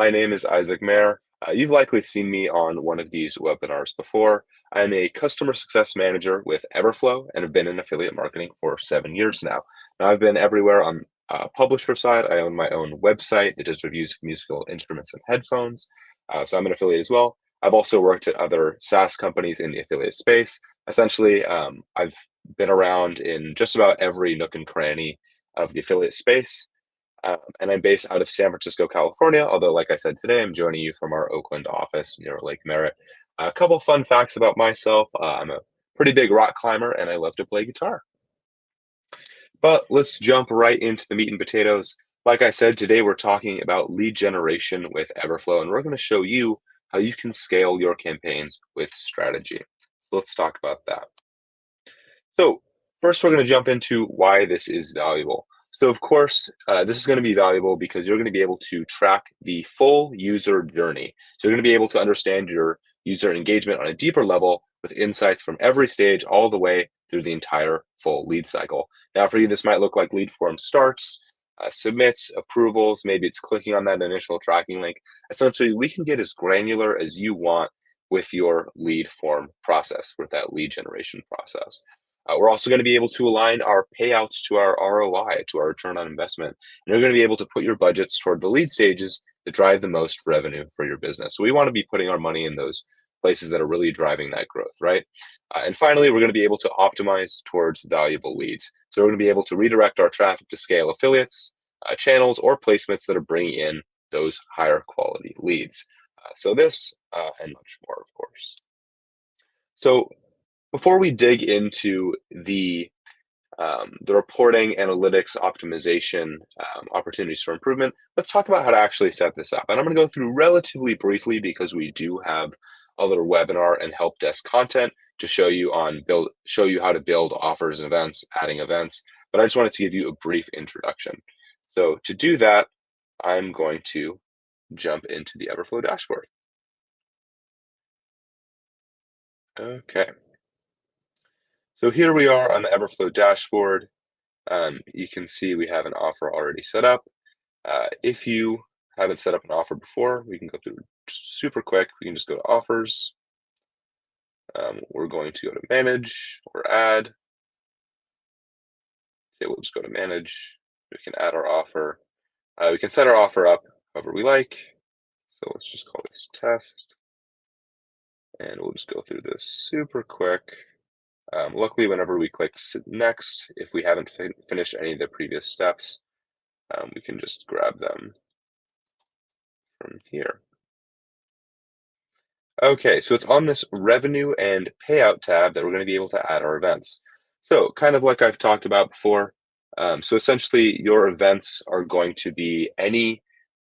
my name is Isaac Maier. You've likely seen me on one of these webinars before. I'm a customer success manager with Everflow and have been in affiliate marketing for 7 years now. Now I've been everywhere on publisher side. I own my own website that does reviews of musical instruments and headphones. So I'm an affiliate as well. I've also worked at other SaaS companies in the affiliate space. Essentially, I've been around in just about every nook and cranny of the affiliate space. And I'm based out of San Francisco, California, although, like I said today, I'm joining you from our Oakland office near Lake Merritt. A couple fun facts about myself. I'm a pretty big rock climber, and I love to play guitar. But let's jump right into the meat and potatoes. Like I said, today we're talking about lead generation with Everflow, and we're going to show you how you can scale your campaigns with strategy. So let's talk about that. So first, we're going to jump into why this is valuable. So of course, this is going to be valuable because you're going to be able to track the full user journey. So you're going to be able to understand your user engagement on a deeper level with insights from every stage all the way through the entire full lead cycle. Now for you, this might look like lead form starts, submits, approvals, maybe it's clicking on that initial tracking link. Essentially, we can get as granular as you want with your lead form process, with that lead generation process. We're also going to be able to align our payouts to our ROI, to our return on investment. And you're going to be able to put your budgets toward the lead stages that drive the most revenue for your business. So we want to be putting our money in those places that are really driving that growth, right? And finally, we're going to be able to optimize towards valuable leads. So we're going to be able to redirect our traffic to scale affiliates, channels, or placements that are bringing in those higher quality leads. So this and much more, of course. So before we dig into the reporting, analytics, optimization, opportunities for improvement, let's talk about how to actually set this up. And I'm going to go through relatively briefly because we do have a little webinar and help desk content to show you how to build offers and events, adding events. But I just wanted to give you a brief introduction. So to do that, I'm going to jump into the Everflow dashboard. Okay. So here we are on the Everflow dashboard. You can see we have an offer already set up. If you haven't set up an offer before, we can go through just super quick. We can just go to offers. We're going to go to manage or add. Okay, we'll just go to manage. We can add our offer. We can set our offer up however we like. So let's just call this test. And we'll just go through this super quick. Luckily, whenever we click next, if we haven't finished any of the previous steps, we can just grab them from here. Okay, so it's on this revenue and payout tab that we're going to be able to add our events. So kind of like I've talked about before, so essentially your events are going to be any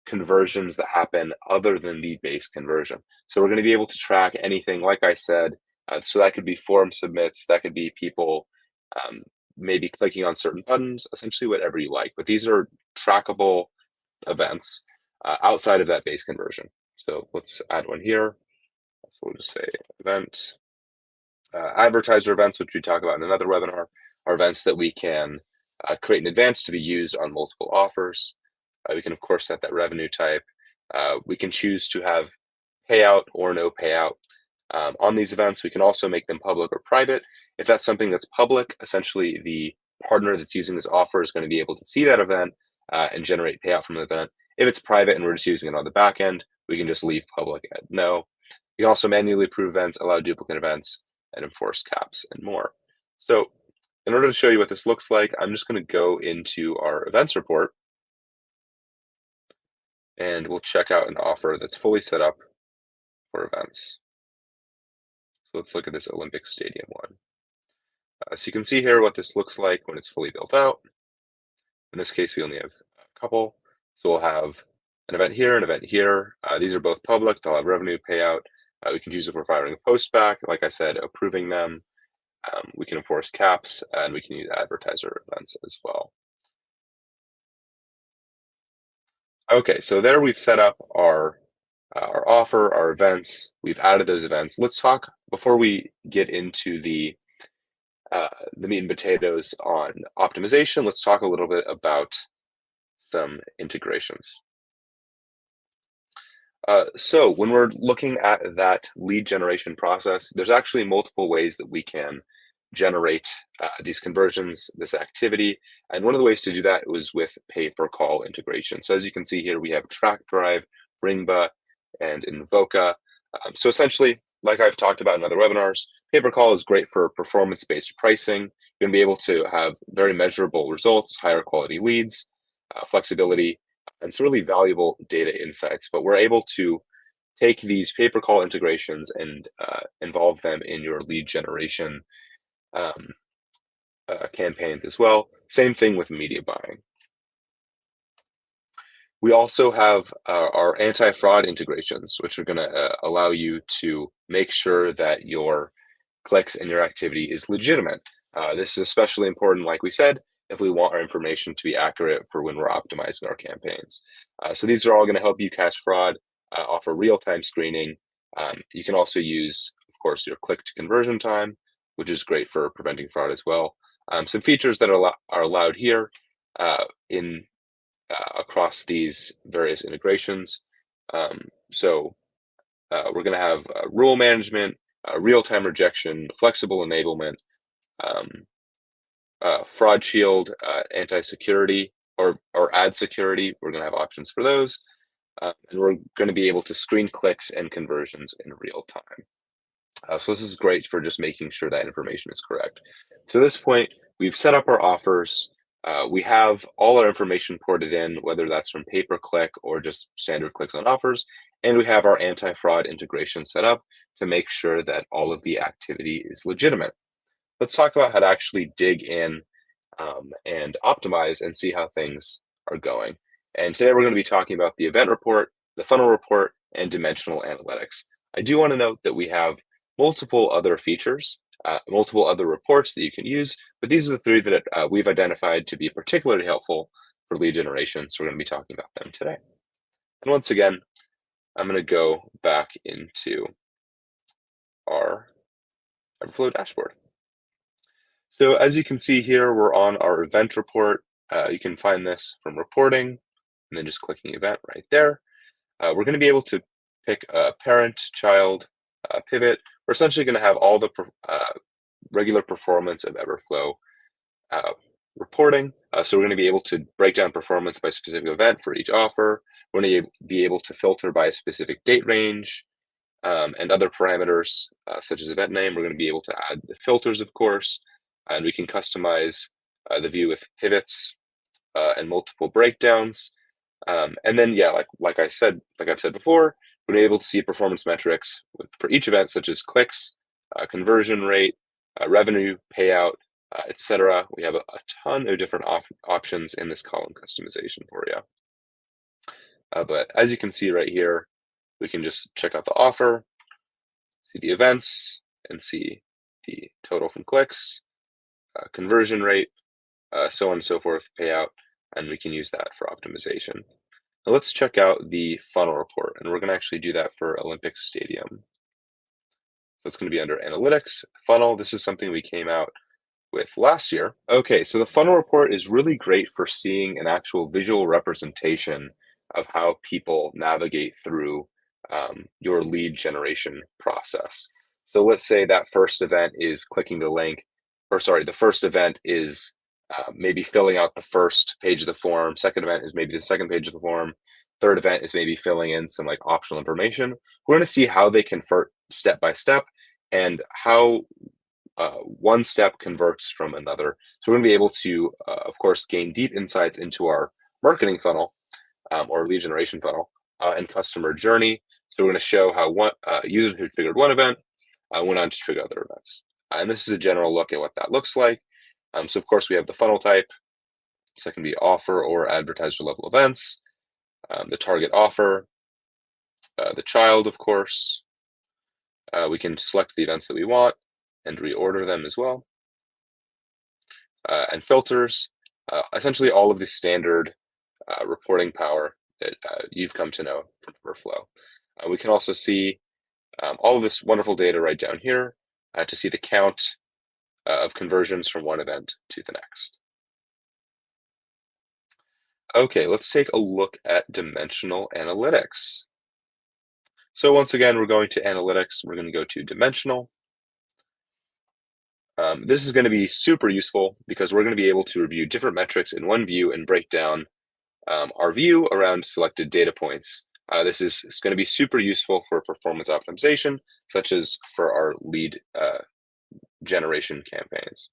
conversions that happen other than the base conversion. So we're going to be able to track anything, like I said, so that could be form submits, that could be people maybe clicking on certain buttons, essentially whatever you like. But these are trackable events outside of that base conversion. So let's add one here. So we'll just say event. Advertiser events, which we talk about in another webinar, are events that we can create in advance to be used on multiple offers. We can, of course, set that revenue type. We can choose to have payout or no payout on these events. We can also make them public or private. If that's something that's public, essentially the partner that's using this offer is going to be able to see that event and generate payout from the event. If it's private and we're just using it on the back end, we can just leave public at no. We can also manually approve events, allow duplicate events, and enforce caps and more. So in order to show you what this looks like, I'm just going to go into our events report and we'll check out an offer that's fully set up for events. So let's look at this Olympic Stadium one. So you can see here what this looks like when it's fully built out. In this case, we only have a couple. So we'll have an event here, an event here. These are both public. They'll have revenue payout. We can choose if we're firing a post back, like I said, approving them. We can enforce caps, and we can use advertiser events as well. Okay, so there we've set up our offer, our events. We've added those events. Let's talk, before we get into the meat and potatoes on optimization, let's talk a little bit about some integrations. So when we're looking at that lead generation process, there's actually multiple ways that we can generate these conversions, this activity. And one of the ways to do that was with pay-per-call integration. So as you can see here, we have TrackDrive, Ringba, and Invoca. So essentially, like I've talked about in other webinars, pay-per-call is great for performance-based pricing. You're going to be able to have very measurable results, higher quality leads, flexibility, and some really valuable data insights. But we're able to take these pay-per-call integrations and involve them in your lead generation um, campaigns as well. Same thing with media buying. We also have our anti-fraud integrations, which are going to allow you to make sure that your clicks and your activity is legitimate. This is especially important, like we said, if we want our information to be accurate for when we're optimizing our campaigns. So these are all going to help you catch fraud, offer real-time screening. You can also use, of course, your click to conversion time, which is great for preventing fraud as well. Some features that are allowed here in across these various integrations. So we're going to have rule management, real-time rejection, flexible enablement, um, fraud shield, anti-security, or ad security. We're going to have options for those. And we're going to be able to screen clicks and conversions in real time. So this is great for just making sure that information is correct. To this point, we've set up our offers. We have all our information ported in, whether that's from pay-per-click or just standard clicks on offers. And we have our anti-fraud integration set up to make sure that all of the activity is legitimate. Let's talk about how to actually dig in and optimize and see how things are going. And today we're going to be talking about the event report, the funnel report, and dimensional analytics. I do want to note that we have multiple other features, multiple other reports that you can use, but these are the three that we've identified to be particularly helpful for lead generation. So we're going to be talking about them today. And once again, I'm going to go back into our Everflow dashboard. So as you can see here, we're on our event report. You can find this from reporting and then just clicking event right there. We're going to be able to pick a parent, child, pivot. We're essentially going to have all the regular performance of Everflow reporting. So we're going to be able to break down performance by specific event for each offer. We're going to be able to filter by a specific date range and other parameters such as event name. We're going to be able to add the filters, of course, and we can customize the view with pivots and multiple breakdowns. And then, yeah, like I've said before, we're able to see performance metrics for each event, such as clicks, conversion rate, revenue, payout, etc. We have a ton of different options in this column customization for you. But as you can see right here, we can just check out the offer, see the events, and see the total from clicks, conversion rate, so on and so forth, payout, and we can use that for optimization. Now let's check out the funnel report, and we're going to actually do that for Olympic Stadium. So it's going to be under Analytics, Funnel. This is something we came out with last year. Okay, so the funnel report is really great for seeing an actual visual representation of how people navigate through your lead generation process. So let's say that first event is clicking the link, or sorry, the first event is maybe filling out the first page of the form. Second event is maybe the second page of the form. Third event is maybe filling in some like optional information. We're going to see how they convert step by step and how one step converts from another. So we're going to be able to, of course, gain deep insights into our marketing funnel or lead generation funnel and customer journey. So we're going to show how one user who triggered one event went on to trigger other events. And this is a general look at what that looks like. So of course, we have the funnel type. So it can be offer or advertiser level events, the target offer, the child, of course. We can select the events that we want and reorder them as well. And filters, essentially all of the standard reporting power that you've come to know from Everflow. We can also see all of this wonderful data right down here to see the count of conversions from one event to the next. Okay, let's take a look at dimensional analytics. So once again, we're going to analytics. We're going to go to dimensional. This is going to be super useful because we're going to be able to review different metrics in one view and break down our view around selected data points. This is going to be super useful for performance optimization, such as for our lead generation campaigns.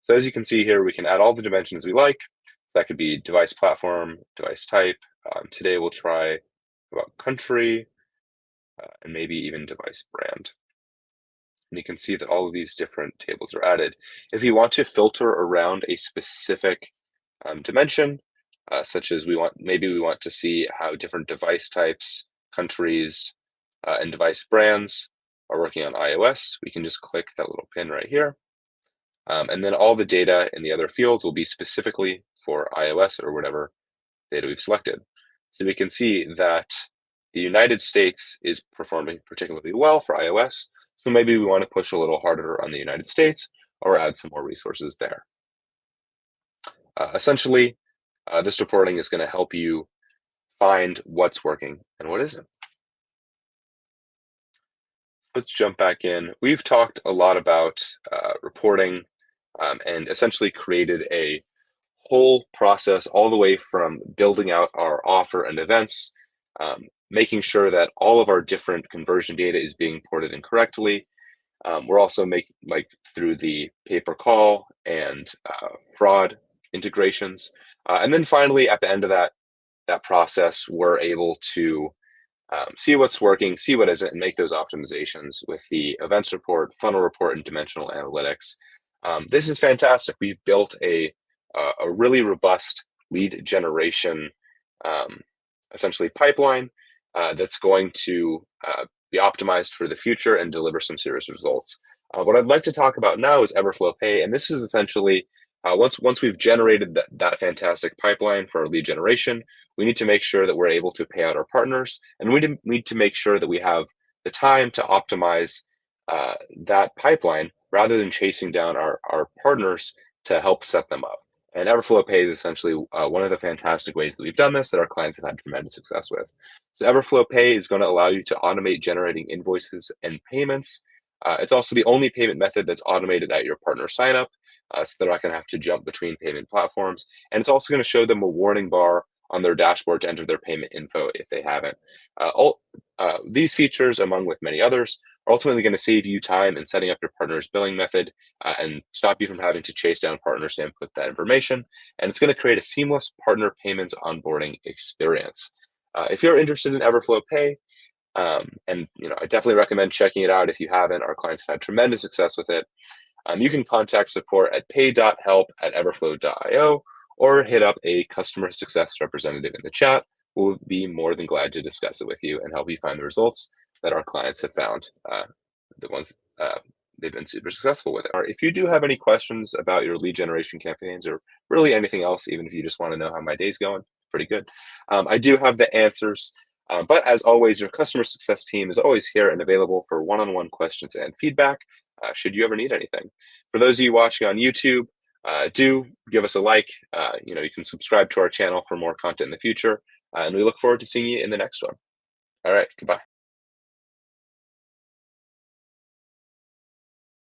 So as you can see here, we can add all the dimensions we like. So that could be device platform, device type. Today we'll try about country and maybe even device brand. And you can see that all of these different tables are added. If you want to filter around a specific dimension, such as maybe we want to see how different device types, countries, and device brands are working on iOS, we can just click that little pin right here. And then all the data in the other fields will be specifically for iOS or whatever data we've selected. So we can see that the United States is performing particularly well for iOS. So maybe we want to push a little harder on the United States or add some more resources there. Essentially, this reporting is going to help you find what's working and what isn't. Let's jump back in. We've talked a lot about reporting and essentially created a whole process all the way from building out our offer and events, making sure that all of our different conversion data is being ported in correctly. We're also making through the pay-per-call and fraud integrations. And then finally, at the end of that process, we're able to see what's working, see what isn't, and make those optimizations with the events report, funnel report, and dimensional analytics. This is fantastic. We've built a really robust lead generation, essentially pipeline that's going to be optimized for the future and deliver some serious results. What I'd like to talk about now is Everflow Pay, and this is essentially once we've generated that fantastic pipeline for our lead generation, we need to make sure that we're able to pay out our partners, and we need to make sure that we have the time to optimize that pipeline rather than chasing down our partners to help set them up. And Everflow Pay is essentially one of the fantastic ways that we've done this that our clients have had tremendous success with. So Everflow Pay is going to allow you to automate generating invoices and payments. It's also the only payment method that's automated at your partner signup, so they're not going to have to jump between payment platforms. And it's also going to show them a warning bar on their dashboard to enter their payment info if they haven't. These features, among with many others, are ultimately going to save you time in setting up your partner's billing method and stop you from having to chase down partners to input that information. And it's going to create a seamless partner payments onboarding experience. If you're interested in Everflow Pay, and I definitely recommend checking it out if you haven't. Our clients have had tremendous success with it. You can contact support at pay.help@everflow.io or hit up a customer success representative in the chat. We'll be more than glad to discuss it with you and help you find the results that our clients have found, the ones they've been super successful with it. If you do have any questions about your lead generation campaigns or really anything else, even if you just want to know how my day's going, pretty good. I do have the answers. But as always, your customer success team is always here and available for one-on-one questions and feedback should you ever need anything. For those of you watching on YouTube, do give us a like. You can subscribe to our channel for more content in the future. And we look forward to seeing you in the next one. All right, goodbye.